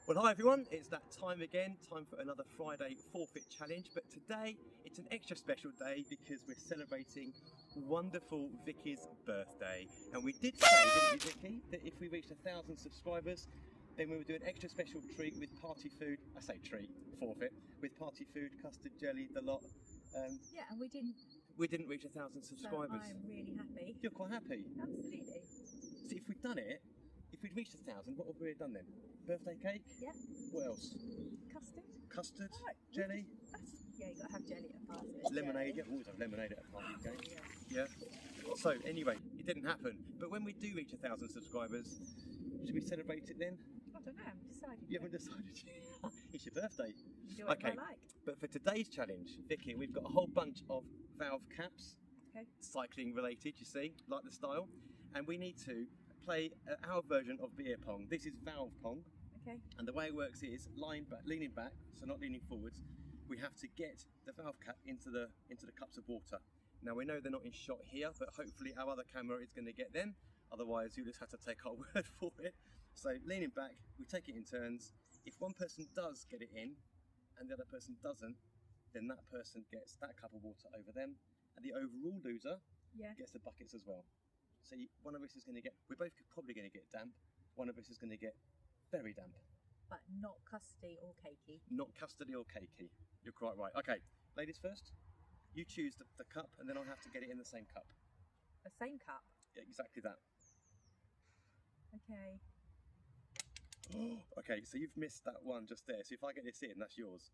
Well, hi everyone, it's that time again, time for another Friday forfeit challenge, but today it's an extra special day because we're celebrating wonderful Vicky's birthday. And we did say, didn't we, Vicky, that if we reached 1,000 subscribers, then we would do an extra special treat with party food. I say treat, forfeit, with party food, custard, jelly, the lot. Yeah, and we didn't. We didn't reach 1,000 subscribers. So I'm really happy. You're quite happy? Absolutely. See, if we'd done it, if we'd reached 1,000, what would we have done then? Birthday cake? Yeah. What else? Custard. Custard? Right. Jelly? Yeah, you got to have jelly at a party. Lemonade? Yeah, always have lemonade at a party Jelly. cake. Yeah. Yeah. So anyway, it didn't happen. But when we do reach 1,000 subscribers, should we celebrate it then? I don't know. I'm deciding. You haven't decided yet. It's your birthday. You do whatever Okay. I like. But for today's challenge, Vicky, we've got a whole bunch of Valve caps, Okay. cycling related, you see, like the style, and we need to play our version of beer pong. This is Valve Pong. Okay. And the way it works is leaning back, so not leaning forwards. We have to get the valve cap into the cups of water. Now we know they're not in shot here, but hopefully our other camera is going to get them. Otherwise, you just have to take our word for it. So leaning back, we take it in turns. If one person does get it in, and the other person doesn't, then that person gets that cup of water over them, and the overall loser gets the buckets as well. So one of us is going to get. We're both probably going to get damp. One of us is going to get very damp. But not custody or cakey. Not custody or cakey. You're quite right. Okay, ladies first. You choose the cup, and then I'll have to get it in the same cup. The same cup. Yeah, exactly that. Okay. Okay, so you've missed that one just there. So if I get this in, that's yours.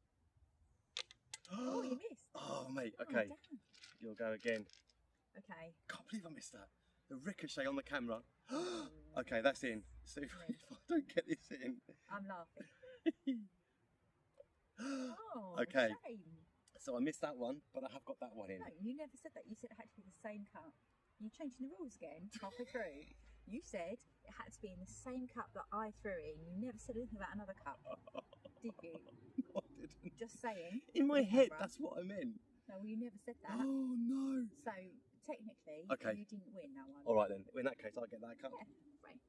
Oh, you missed. Oh, mate. Oh, Okay, damn. you'll go again. Okay. Can't believe I missed that. The ricochet on the camera. Okay, that's in. So if I don't get this in. I'm laughing. Oh, Okay. shame. So I missed that one, but I have got that one in. No, you never said that. You said it had to be the same cup. You're changing the rules again halfway through. You said it had to be in the same cup that I threw in. You never said anything about another cup, did you? No, I didn't. Just saying. In my head, Camera. that's what I meant. No, well, you never said that. Oh no. So technically, Okay. you didn't win that one. All right then. In that case, I'll get that cup. Yeah, right.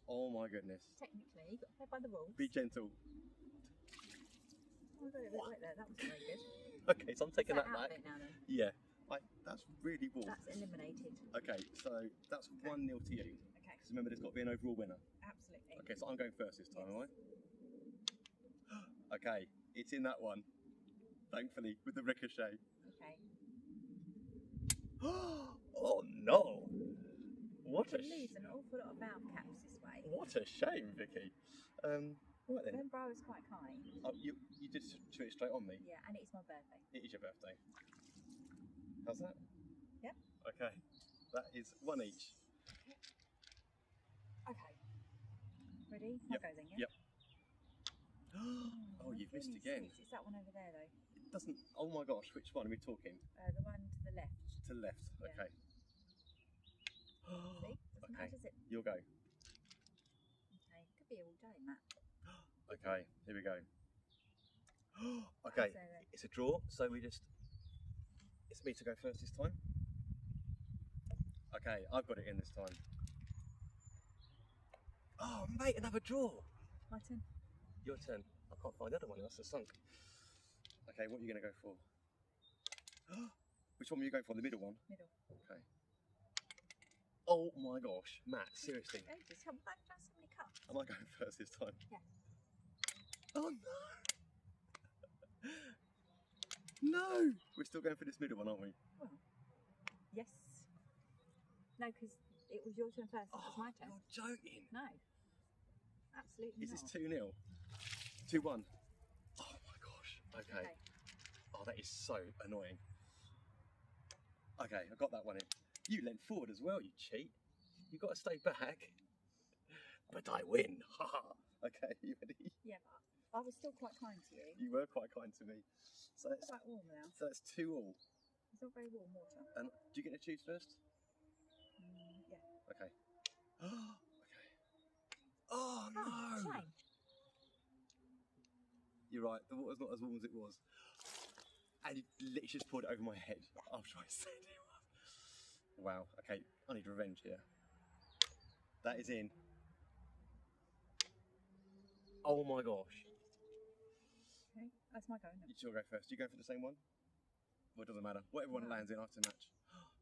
Oh my goodness. Technically, you got to play by the rules. Be gentle. Oh, wait there. That was very good. Okay, so I'm taking Is that out of back. it now then? Yeah. That's really warm. That's eliminated. Okay, so that's 1-0 to you. Okay, Because remember, there's got to be an overall winner. absolutely. Okay, so I'm going first this time, Yes. am I? Okay, it's in that one. Thankfully, with the ricochet. Okay. Oh no! What You a lose an awful lot of valve caps this way. what a shame, Vicky. Right then. Remember, I was quite kind. Oh, you did shoot it straight on me. Yeah, and it's my birthday. It is your birthday. How's that? Yep. Okay, that is one each. Okay. Ready? Yep. I'll go then, yeah? Yep. Oh, my you've missed goodness again. sakes, it's that one over there though. It doesn't. Oh my gosh, which one are we talking? The one to the left. To the left. Yeah. Okay. See? Doesn't matter, Okay. does it? You'll go. Okay. Could be all day, Matt. Okay, here we go. Okay, So then- it's a draw, so it's me to go first this time. Okay, I've got it in this time. Oh, mate, another draw. My turn. Your turn. I can't find the other one, that's sunk. Okay, what are you going to go for? Which one were you going for? The middle one? Middle. Okay. Oh my gosh, Matt, seriously. Just come back down so many cups. Am I going first this time? Yeah. Oh no! No! We're still going for this middle one, aren't we? Well, yes. No, because it was your turn first. It was my turn. You're joking. No. Absolutely Is not. this 2-0? 2-1. Oh my gosh. Okay. Okay. Oh, that is so annoying. Okay, I got that one in. You leant forward as well, you cheat. You've got to stay back. But I win. Ha ha. Okay, you ready? Yeah, but I was still quite kind to you. You were quite kind to me. So It's quite warm now. that's 2-2. It's not very warm water. And do you get to choose first? Yeah. Okay. Okay. Oh no! Shame. You're right, the water's not as warm as it was. And you literally just poured it over my head after I said it was. Wow, okay, I need revenge here. That is in. Oh my gosh. Okay, that's my go. No. You still go first. You going for the same one? Well, it doesn't matter. Whatever one lands in, I have to match.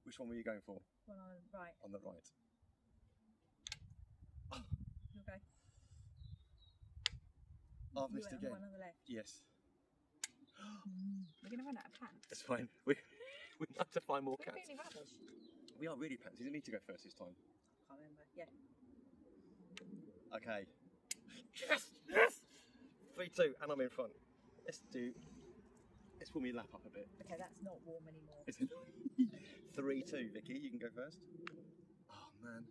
Which one were you going for? One on the right. On the right. Okay. I've You missed went on again. the one on the left. Yes. We're going to run out of pants. That's fine. We have to find more We're cats. really rubbish. We are really pants. Is it me to go first this time? Can't remember. Yeah. Okay. Yes! Yes! 3, 2, and I'm in front. Let's pull me lap up a bit. Okay, that's not warm anymore. Is it? 3, 2, Vicky, you can go first. Oh man.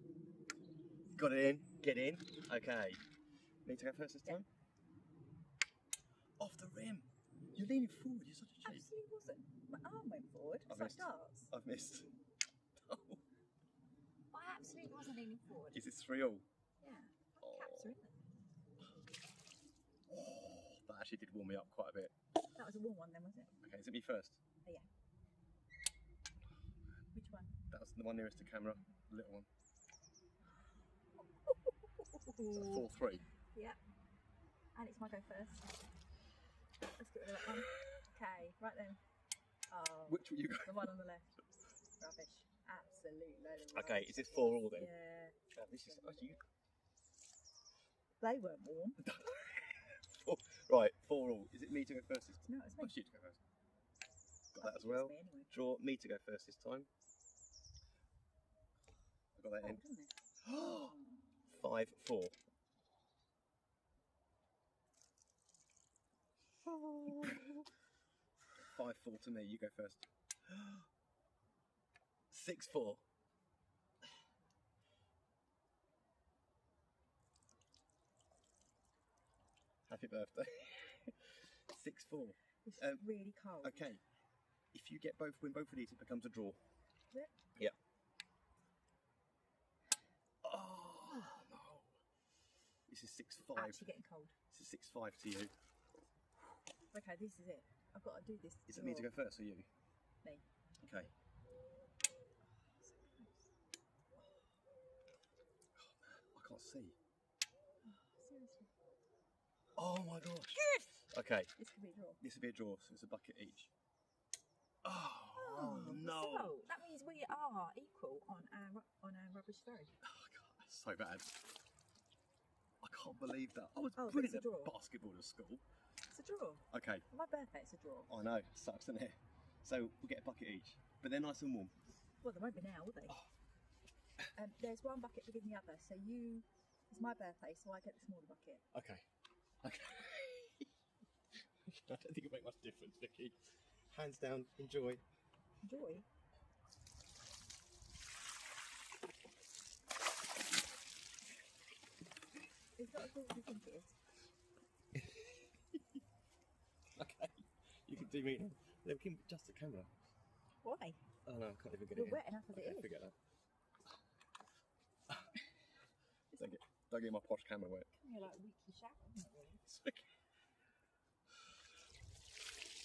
Got it in. Get in. Okay. Me to go first this time? Off the rim. You're leaning forward. You're such a cheat. Absolutely wasn't. My arm went forward. It's I've like missed. darts. I've missed. Oh. I absolutely wasn't leaning forward. Is it 3-all? Yeah. My caps are in there. That actually did warm me up quite a bit. That was a warm one then, was it? Okay, is it me first? Oh, yeah. Which one? That was the one nearest to camera, the little one. Ooh. 4-3. Yeah. And it's my go first. Let's get rid of that one. Okay, right then. Oh, Which will you go? the one on the left. Rubbish. Absolute load of rubbish. Okay, is this 4-all then? Yeah. This is actually. They weren't warm. Right, 4-all. Is it me to go first this time? No, it's Oh, me. it's you to go first. Got I that as think it's well. me anyway. Draw me to go first this time. I got that in. Cold, isn't it? 5-4. 5-4 to me. You go first. 6-4. Happy birthday. 6-4. It's Um, really cold. Okay. If you win both of these, it becomes a draw. Is it? Yeah. Oh no. This is 6-5. Actually getting cold. This is 6-5 to you. Okay, this is it. I've got to do this. Is it me to go first or you? Me. Okay. I can't see. Seriously. Oh my gosh. Yes! Okay, This could be a draw. this will be a draw, so it's a bucket each. Oh, no. So that means we are equal on our rubbish throw. Oh god, that's so bad. I can't believe that. I was Oh, but brilliant it's a at draw. basketball at school. It's a draw. Okay, On my birthday, it's a draw. I know, it sucks, doesn't it? So we'll get a bucket each, but they're nice and warm. Well, they won't be now, will they? Oh. There's one bucket bigger than the other, so it's my birthday, so I get the smaller bucket. Okay. Okay. I don't think it'll make much difference, Vicky. Hands down, enjoy. Enjoy. It's not as good as you think it is. Okay. You can do me now. No, we can adjust the camera. Why? Oh no, I can't even get We're it in. wet enough as it Okay, is. forget that. Don't get my posh camera wet. You're like weekly shower, isn't it, really? It's okay.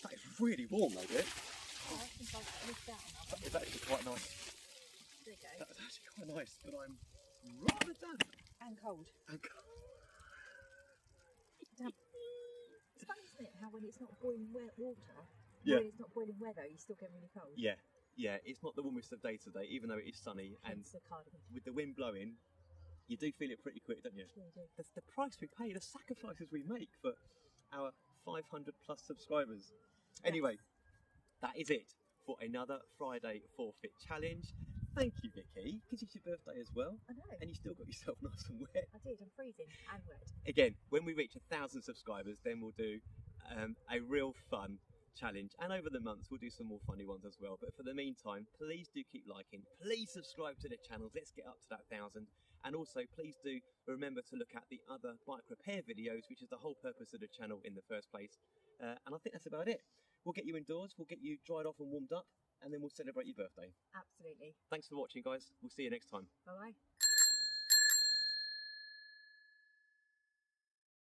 That is really warm though, dear. I think I've missed out on that That one. is actually quite nice. There you go. That is actually quite nice, but I'm rather damp. And cold. And cold. Damp. It's funny, isn't it, how when it's not boiling water, Yeah. when it's not boiling weather, you still get really cold. Yeah, yeah, it's not the warmest of days today, even though it is sunny, and Hence the cardigan. with the wind blowing, you do feel it pretty quick, don't you? Yeah, you do. That's the price we pay, the sacrifices we make for our 500 plus subscribers. Anyway, that is it for another Friday forfeit challenge. Thank you, Vicky, because it's your birthday as well, I know. and you still got yourself nice and wet. I did. I'm freezing and wet. Again, when we reach 1,000 subscribers, then we'll do a real fun challenge, and over the months we'll do some more funny ones as well. But for the meantime, please do keep liking, please subscribe to the channel, let's get up to that 1,000, and also please do remember to look at the other bike repair videos, which is the whole purpose of the channel in the first place. And I think that's about it. We'll get you indoors, we'll get you dried off and warmed up, and then we'll celebrate your birthday. Absolutely. Thanks for watching, guys. We'll see you next time. Bye bye.